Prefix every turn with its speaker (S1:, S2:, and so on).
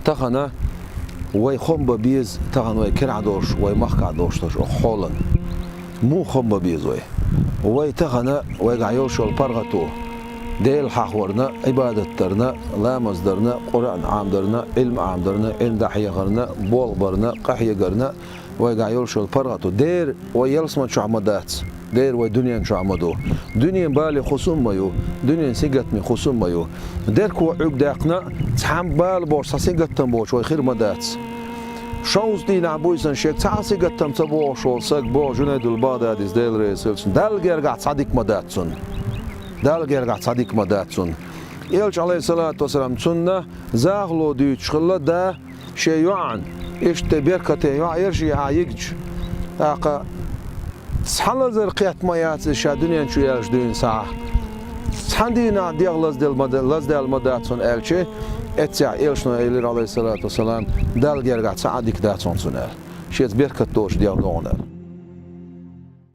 S1: تخنا وي خم ببيز تخن وي كرعدوش وي مخكعدوش تش خولن مو خم ببيز وي تخنا وي قعيوش البرغتو ديل حاورنا عبادتنا لا مصدرنا قرآن عامدرنا علم عامدرنا علم دحية غرنا بول برنا قحية غرنا ويقعيول شو البرغتو دير ويلسما شو عمدات دير ودنيا شو عمدو دنيا بالي خصوم مايو دنيا سيقت من خصوم مايو دير كو عق داقنا تحم بال بوش سيقت تنبوش ويخير مدات شوز دي نعبويسن شيك تعال سيقت تنبوش وساق بو جنيد البادة ديز ديل ريسلسن دال قرقع صديق مداتسن دال قرقع صديق مداتسن يلش عليه الصلاة والسلام سنة زاغلو دي تشخلا دا شيوعن إيش تبركته يرجع عايج أقا سحلا زر قيات مايات شادنيا شو يلش دين ساعة سحندينا ديغلز ديال مداتسون ألشي اتسع إلشنا إلي عليه الصلاة والسلام دال قرقع صديق داتسون سنة شيت بركتوش ديال دونر